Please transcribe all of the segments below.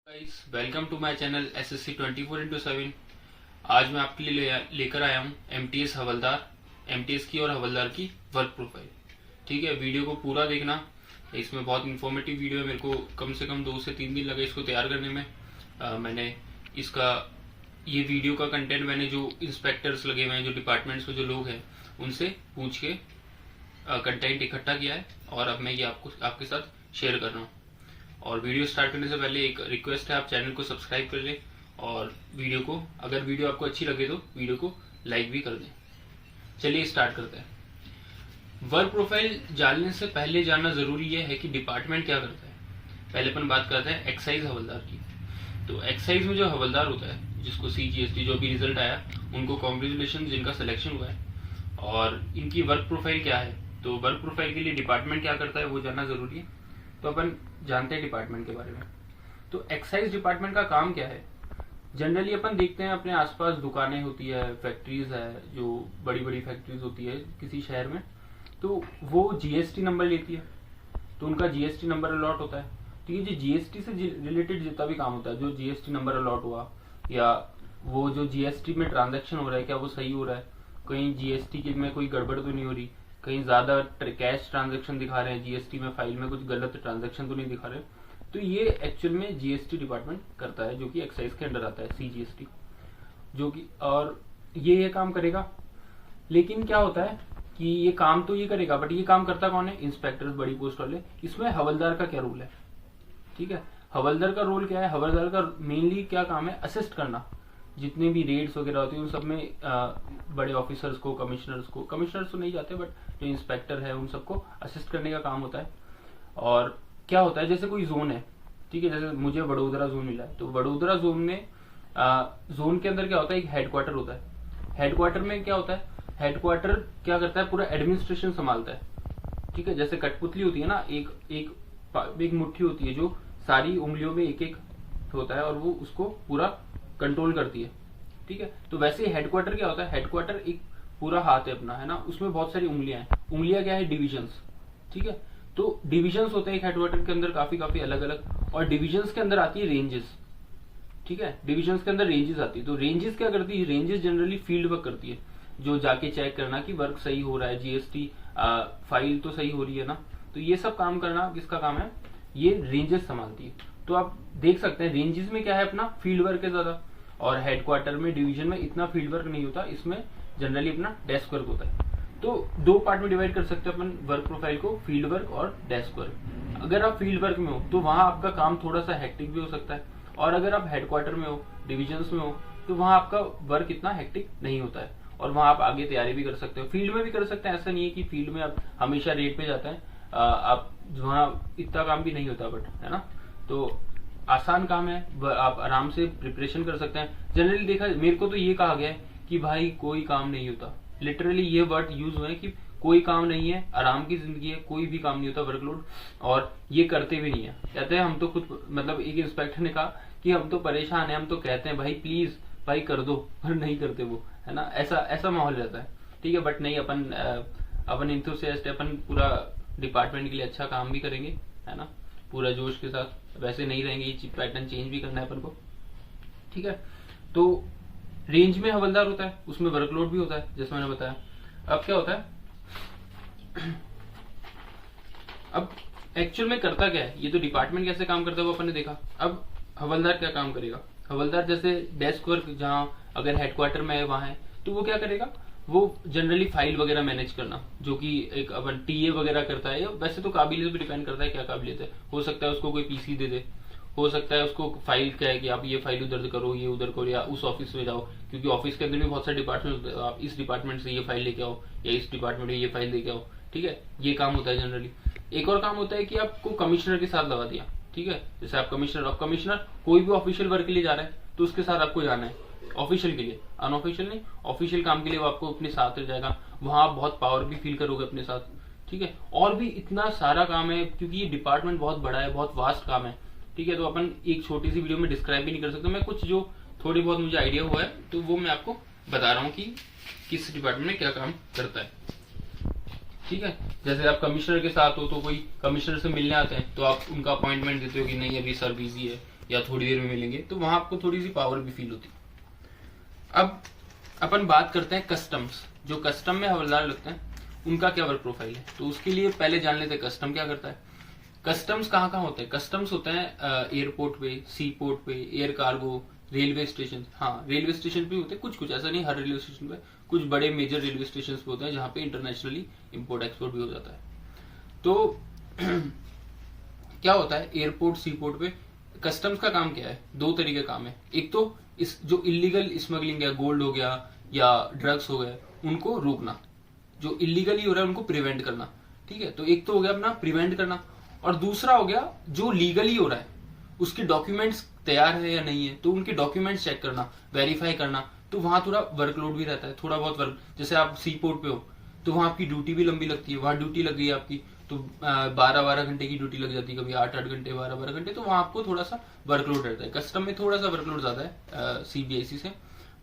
Guys, welcome to my channel SSC 24x7। आज मैं आपके लिए लेकर आया हूँ MTS हवलदार, MTS की और हवलदार की वर्क प्रोफाइल। ठीक है, वीडियो को पूरा देखना। इसमें बहुत इन्फॉर्मेटिव वीडियो है। मेरे को कम से कम 2 से 3 दिन लगे इसको तैयार करने में। मैंने इसका ये वीडियो का कंटेंट मैंने जो इंस्पेक्टर्स लगे हुए हैं, जो डिपार्टमेंट्स में जो लोग हैं, उनसे पूछ के कंटेंट इकट्ठा किया है और अब मैं ये आपके साथ शेयर कर रहा हूँ। और वीडियो स्टार्ट करने से पहले एक रिक्वेस्ट है, आप चैनल को सब्सक्राइब कर लें और वीडियो को, अगर वीडियो आपको अच्छी लगे तो वीडियो को लाइक भी कर दें। चलिए स्टार्ट करते हैं। वर्क प्रोफाइल जानने से पहले जानना जरूरी यह है कि डिपार्टमेंट क्या करता है। पहले अपन बात करते हैं एक्साइज हवलदार की। तो एक्साइज में जो हवलदार होता है, जिसको CGST जो भी रिजल्ट आया, उनको कॉन्ग्रेचुलेशन जिनका सिलेक्शन हुआ है। और इनकी वर्क प्रोफाइल क्या है, तो वर्क प्रोफाइल के लिए डिपार्टमेंट क्या करता है वो जानना जरूरी है। तो अपन जानते हैं डिपार्टमेंट के बारे में। तो एक्साइज डिपार्टमेंट का काम क्या है। जनरली अपन देखते हैं अपने आसपास दुकानें होती है, फैक्ट्रीज है, जो बड़ी बड़ी फैक्ट्रीज होती है किसी शहर में, तो वो GST नंबर लेती है, तो उनका GST नंबर अलॉट होता है। तो ये जो GST से रिलेटेड जितना भी काम होता है, जो GST नंबर अलॉट हुआ, या वो जो GST में ट्रांजेक्शन हो रहा है क्या वो सही हो रहा है, कहीं GST की में कोई गड़बड़ तो नहीं हो रही, कहीं ज्यादा कैश ट्रांजैक्शन दिखा रहे हैं GST में, फाइल में कुछ गलत ट्रांजैक्शन तो नहीं दिखा रहे। तो ये एक्चुअल में GST डिपार्टमेंट करता है, जो कि एक्साइज के अंडर आता है, CGST, जो कि, और ये काम करेगा। लेकिन क्या होता है कि ये काम तो ये करेगा, बट ये काम करता कौन है, इंस्पेक्टर्स, बड़ी पोस्ट वाले। इसमें हवलदार का क्या रोल है, ठीक है। हवलदार का रोल क्या है, हवलदार का मेनली क्या काम है, असिस्ट करना। जितने भी रेड्स वगैरह होती है उन सब में बड़े ऑफिसर्स को, कमिश्नर्स तो नहीं जाते, बट जो इंस्पेक्टर है उन सबको असिस्ट करने का काम होता है। और क्या होता है, जैसे कोई जोन है, ठीक है, जैसे मुझे वडोदरा जोन मिला है, तो वडोदरा जोन में जोन के अंदर क्या होता है, एक हेडक्वार्टर होता है। हेडक्वार्टर में क्या होता है, हेडक्वार्टर क्या करता है, पूरा एडमिनिस्ट्रेशन संभालता है, ठीक है। जैसे कठपुतली होती है ना, एक मुट्ठी होती है जो सारी उंगलियों में एक एक होता है और वो उसको पूरा कंट्रोल करती है, ठीक है। तो वैसे हेडक्वार्टर क्या होता है, हेडक्वार्टर एक पूरा हाथ है अपना, है ना, उसमें बहुत सारी उंगलियां हैं। उंगलियां क्या है, डिविजन्स, ठीक है। तो डिविजन्स होते हैं एक हेडक्वार्टर के अंदर, काफी अलग अलग। और डिविजन्स के अंदर आती है रेंजेस, ठीक है। डिविजन्स के अंदर रेंजेस आती है। तो रेंजेस क्या करती है, रेंजेस जनरली फील्ड वर्क करती है, जो जाके चेक करना कि वर्क सही हो रहा है, GST फाइल तो सही हो रही है ना। तो ये सब काम करना किसका काम है, ये रेंजेस संभालती है। तो आप देख सकते हैं रेंजेस में क्या है, अपना फील्ड वर्क है ज्यादा, और हेडक्वार्टर में, डिवीजन में इतना फील्ड वर्क नहीं होता, इसमें जनरली अपना डेस्क वर्क होता है। तो 2 पार्ट में डिवाइड कर सकते हैं अपन वर्क प्रोफाइल को, फील्ड वर्क और डेस्क वर्क। अगर आप फील्ड वर्क में हो तो वहां आपका काम थोड़ा सा हेक्टिक भी हो सकता है, और अगर आप हेडक्वार्टर में हो, डिविजन्स में हो, तो वहां आपका वर्क इतना हेक्टिक नहीं होता है, और वहां आप आगे तैयारी भी कर सकते हो। फील्ड में भी कर सकते हैं, ऐसा नहीं है कि फील्ड में आप हमेशा रेट पे जाते हैं, आप वहां इतना काम भी नहीं होता, बट है ना। तो आसान काम है, आप आराम से प्रिपरेशन कर सकते हैं। जनरली देखा, मेरे को तो ये कहा गया है कि भाई कोई काम नहीं होता, लिटरली ये वर्ड यूज हुए हैं कि कोई काम नहीं है, आराम की जिंदगी है, कोई भी काम नहीं होता वर्कलोड, और ये करते भी नहीं है। कहते हैं हम तो खुद, मतलब एक इंस्पेक्टर ने कहा कि हम तो परेशान है, हम तो कहते हैं भाई प्लीज भाई कर दो, पर नहीं करते वो, है ना। ऐसा माहौल रहता है, ठीक है। बट नहीं, अपन इंथुसियास्ट है, अपन पूरा डिपार्टमेंट के लिए अच्छा काम भी करेंगे, है ना, पूरा जोश के साथ। वैसे नहीं रहेंगे, ये पैटर्न चेंज भी करना है अपन को, ठीक है। तो रेंज में हवलदार होता है, उसमें वर्कलोड भी होता है, जैसे मैंने बताया। अब क्या होता है, अब एक्चुअल में करता क्या है, ये तो डिपार्टमेंट कैसे काम करता है वो अपन ने देखा। अब हवलदार क्या काम करेगा, हवलदार जैसे डेस्क वर्क, जहां अगर हेडक्वार्टर में है वहां है, तो वो क्या करेगा, वो जनरली फाइल वगैरह मैनेज करना, जो कि एक अपन TA वगैरह करता है। वैसे तो काबिलियत भी डिपेंड करता है क्या काबिलियत है, हो सकता है उसको कोई PC दे दे, हो सकता है उसको फाइल क्या है कि आप ये फाइल उधर करो, ये उधर करो, या उस ऑफिस में जाओ, क्योंकि ऑफिस के अंदर भी बहुत सारे डिपार्टमेंट होते हैं, आप इस डिपार्टमेंट से ये फाइल लेके आओ, या इस डिपार्टमेंट में ये फाइल लेके आओ, ठीक है। ये काम होता है जनरली। एक और काम होता है कि आपको कमिश्नर के साथ लगा दिया, ठीक है। जैसे आप कमिश्नर कोई भी ऑफिशियल वर्क के लिए जा रहा है, तो उसके साथ आपको जाना है, ऑफिशियल के लिए, अनऑफिशियल नहीं, ऑफिशियल काम के लिए वो आपको अपने साथ ले जाएगा। वहां आप बहुत पावर भी फील करोगे अपने साथ, ठीक है। और भी इतना सारा काम है, क्योंकि ये डिपार्टमेंट बहुत बड़ा है, बहुत वास्ट काम है, ठीक है। तो अपन एक छोटी सी वीडियो में डिस्क्राइब भी नहीं कर सकते। मैं कुछ जो थोड़ी बहुत मुझे आइडिया हुआ है, तो वो मैं आपको बता रहा हूँ कि किस डिपार्टमेंट में क्या काम करता है, ठीक है। जैसे आप कमिश्नर के साथ हो, तो कोई कमिश्नर से मिलने आते हैं, तो आप उनका अपॉइंटमेंट देते हो कि नहीं अभी सर बिजी है, या थोड़ी देर में मिलेंगे, तो वहां आपको थोड़ी सी पावर भी फील होती है। अब अपन बात करते हैं कस्टम्स। जो कस्टम में हवलदार लगते हैं उनका क्या वर्क प्रोफाइल है, तो उसके लिए पहले जान लेते हैं कस्टम क्या करता है। कस्टम्स कहाँ कहाँ होते हैं? कस्टम्स होते हैं एयरपोर्ट पे, सी पोर्ट पे, एयर कार्गो, रेलवे स्टेशन। हाँ, रेलवे स्टेशन पे होते हैं कुछ कुछ, ऐसा नहीं हर रेलवे स्टेशन पे, कुछ बड़े मेजर रेलवे स्टेशन पे होते हैं जहाँ पे इंटरनेशनली इम्पोर्ट एक्सपोर्ट भी हो जाता है। तो क्या होता है एयरपोर्ट, सी पोर्ट पे कस्टम्स का काम क्या है? दो तरीके का काम है। एक तो इस जो इलीगल स्मगलिंग है, गोल्ड हो गया या ड्रग्स हो गए, उनको रोकना, जो इलीगली हो रहा है उनको प्रिवेंट करना। ठीक है, तो एक तो हो गया अपना प्रिवेंट करना, और दूसरा हो गया जो लीगली हो रहा है उसके डॉक्यूमेंट्स तैयार है या नहीं है, तो उनके डॉक्यूमेंट्स चेक करना, वेरीफाई करना। तो वहां थोड़ा वर्कलोड भी रहता है, थोड़ा बहुत वर्क। जैसे आप सी पोर्ट पे हो तो वहां आपकी ड्यूटी भी लंबी लगती है, वहां ड्यूटी लग गई है आपकी तो 12-12 घंटे की ड्यूटी लग जाती है, कभी 8-8 घंटे, 12-12 घंटे, तो वहां आपको थोड़ा सा वर्कलोड रहता है। कस्टम में थोड़ा सा वर्कलोड ज्यादा है सीबीआईसी से।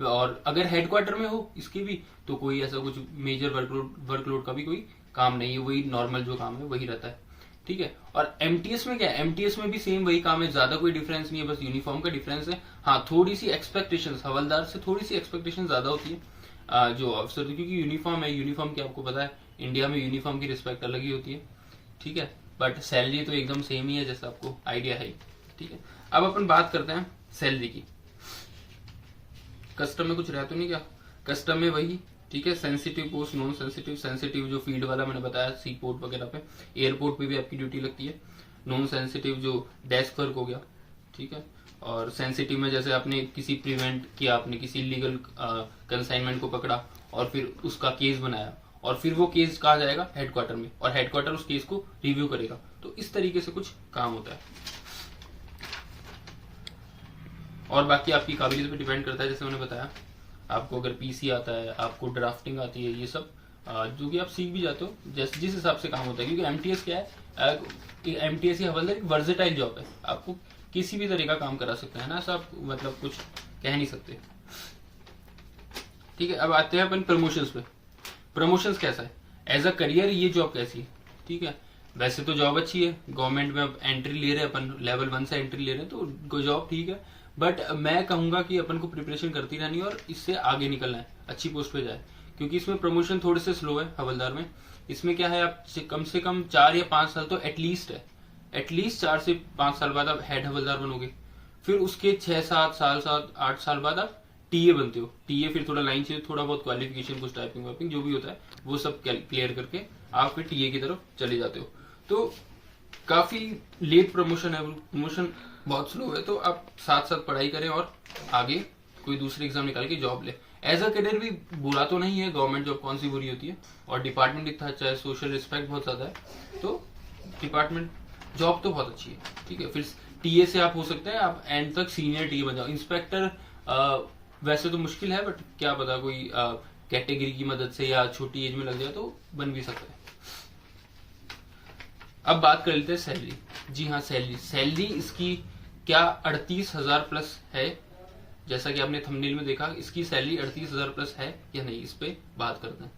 और अगर हेडक्वार्टर में हो इसके भी, तो कोई ऐसा कुछ मेजर वर्कलोड का भी कोई काम नहीं है, वही नॉर्मल जो काम है वही रहता है। ठीक है, और एमटीएस में क्या है? एमटीएस में भी सेम वही काम है, ज्यादा कोई डिफरेंस नहीं है, बस यूनिफॉर्म का डिफरेंस है। हाँ, थोड़ी सी एक्सपेक्टेशंस हवलदार से थोड़ी सी एक्सपेक्टेशन ज्यादा होती है जो अफसर, क्योंकि यूनिफॉर्म है। यूनिफॉर्म की आपको पता है इंडिया में यूनिफॉर्म की रिस्पेक्ट अलग ही होती है। ठीक है, बट सैलरी तो एकदम सेम ही है, जैसा आपको आइडिया है। ठीक है, अब अपन बात करते हैं सैलरी की। कस्टम में कुछ रह तो नहीं क्या? कस्टम में वही, ठीक है, sensitive post, non sensitive. Sensitive जो फील्ड वाला मैंने बताया, सी पोर्ट वगैरह पे, एयरपोर्ट पे भी आपकी ड्यूटी लगती है। नॉन सेंसिटिव जो डेस्क वर्क हो गया, ठीक है। और सेंसिटिव में जैसे आपने किसी प्रिवेंट किया, आपने किसी लीगल कंसाइनमेंट को पकड़ा और फिर उसका केस बनाया, और फिर वो केस कहा जाएगा हेडक्वार्टर में, और हेडक्वार्टर उस केस को रिव्यू करेगा। तो इस तरीके से कुछ काम होता है, और बाकी आपकी काबिलियत पे डिपेंड करता है। जैसे मैंने बताया, आपको अगर पीसी आता है, आपको ड्राफ्टिंग आती है, ये सब जो कि आप सीख भी जाते हो, जिस हिसाब से काम होता है। क्योंकि एमटीएस क्या है, एमटीएस ही हवलदार एक वर्सेटाइल जॉब है, आपको किसी भी तरह का काम करा सकते हैं ना, ऐसा आप मतलब कुछ कह नहीं सकते। ठीक है, अब आते हैं अपन प्रमोशंस पे। प्रमोशंस कैसा है एज अ करियर, ये जॉब कैसी है? ठीक है, वैसे तो जॉब अच्छी है, गवर्नमेंट में अब एंट्री ले रहे हैं अपन, लेवल 1 से एंट्री ले रहे हैं, तो जॉब ठीक है। बट मैं कहूंगा कि अपन को प्रिपरेशन करती रहनी है और इससे आगे निकलना है, अच्छी पोस्ट पे जाए। क्योंकि इसमें प्रमोशन थोड़े से स्लो है हवलदार में। इसमें क्या है, आप कम से कम 4 या 5 साल तो एटलीस्ट है, एटलीस्ट 4 से 5 साल बाद आप हेड हवलदार बनोगे। फिर उसके 6-7 साल, 7-8 साल बाद आप टीए बनते हो। टीए फिर थोड़ा लाइन से थोड़ा बहुत क्वालिफिकेशन, कुछ टाइपिंग वाइपिंग जो भी होता है वो सब क्लियर करके आप फिर टीए की तरफ चले जाते हो। तो काफी लेट प्रमोशन है, प्रमोशन बहुत स्लो है। तो आप साथ साथ पढ़ाई करें और आगे कोई दूसरी एग्जाम निकाल के जॉब ले। एज अ करियर भी बुरा तो नहीं है, गवर्नमेंट जॉब कौन सी बुरी होती है, और डिपार्टमेंट इतना अच्छा है, सोशल रिस्पेक्ट बहुत ज्यादा है, तो डिपार्टमेंट जॉब तो बहुत अच्छी है। ठीक है, फिर टीए से आप हो सकते हैं, आप एंड तक सीनियर टीए बन जाओ। इंस्पेक्टर वैसे तो मुश्किल है, बट क्या पता कोई कैटेगरी की मदद से या छोटी एज में लग जाए तो बन भी सकता है। अब बात कर लेते हैं सैलरी। जी हाँ, सैलरी इसकी क्या 38,000 प्लस है? जैसा कि आपने थंबनेल में देखा, इसकी सैलरी 38,000 प्लस है या नहीं, इस पे बात करते हैं।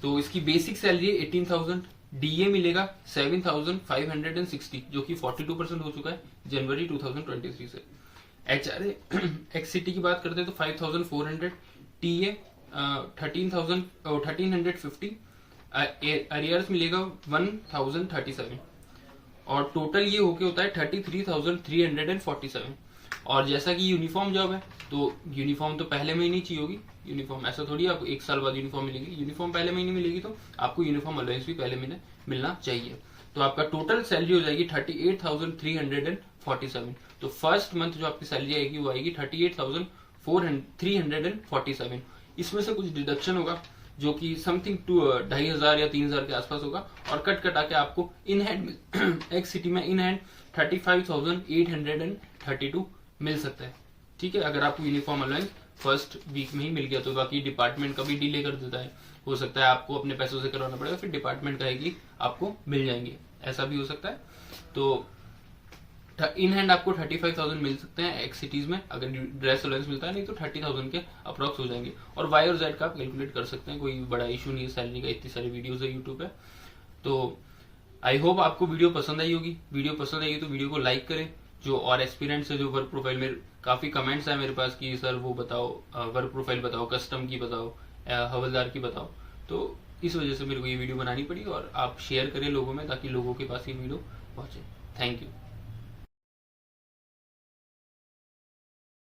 तो इसकी बेसिक सैलरी है 18,000, डीए मिलेगा 7,560, जो कि 42% हो चुका है जनवरी 2023 से। एचआरए एक्ससीटी की बात करते हैं तो 5,400, टीए 13,50, अरियर्स मिलेगा 1,037, और टोटल ये होके होता है 33,347। और जैसा कि यूनिफॉर्म जॉब है, तो यूनिफॉर्म तो पहले महीने ही चाहिए होगी। यूनिफॉर्म ऐसा थोड़ी आपको 1 साल बाद यूनिफॉर्म मिलेगी, यूनिफॉर्म पहले महीने मिलेगी, तो आपको यूनिफॉर्म अलाउंस भी पहले महीने मिलना चाहिए। तो आपका टोटल सैलरी हो जाएगी 38,347। तो फर्स्ट मंथ जो आपकी सैलरी आएगी वो आएगी 38,347। इसमें से कुछ डिडक्शन होगा जो कि समथिंग 2,500 या 3,000 के आसपास होगा, और कट कटा के आपको इन हैंड एक सिटी में इन हैंड 35,832 मिल सकता है। ठीक है, अगर आपको यूनिफॉर्म अलाउंस फर्स्ट वीक में ही मिल गया तो। बाकी डिपार्टमेंट कभी डिले कर देता है, हो सकता है आपको अपने पैसों से करवाना पड़ेगा, फिर डिपार्टमेंट कहेगी आपको मिल जाएंगे, ऐसा भी हो सकता है। तो इन हैंड आपको 35,000 मिल सकते हैं एक्स सिटीज में, अगर ड्रेस अलाउंस मिलता है, नहीं तो 30,000 के अप्रॉक्स हो जाएंगे। और वाई और जेड का आप कैलकुलेट कर सकते हैं, कोई बड़ा इशू नहीं है सैलरी का, इतनी सारी वीडियोस है यूट्यूब पे। तो आई होप आपको वीडियो पसंद आई होगी। वीडियो पसंद आई तो वीडियो को लाइक करें, जो और एस्पिरेंट्स है जो वर्क प्रोफाइल में, काफ़ी कमेंट्स है मेरे पास कि सर वो बताओ, वर्क प्रोफाइल बताओ, कस्टम की बताओ, हवलदार की बताओ। तो इस वजह से मेरे को ये वीडियो बनानी पड़ी, और आप शेयर करें लोगों में ताकि लोगों के पास ये वीडियो पहुंचे। Thank you.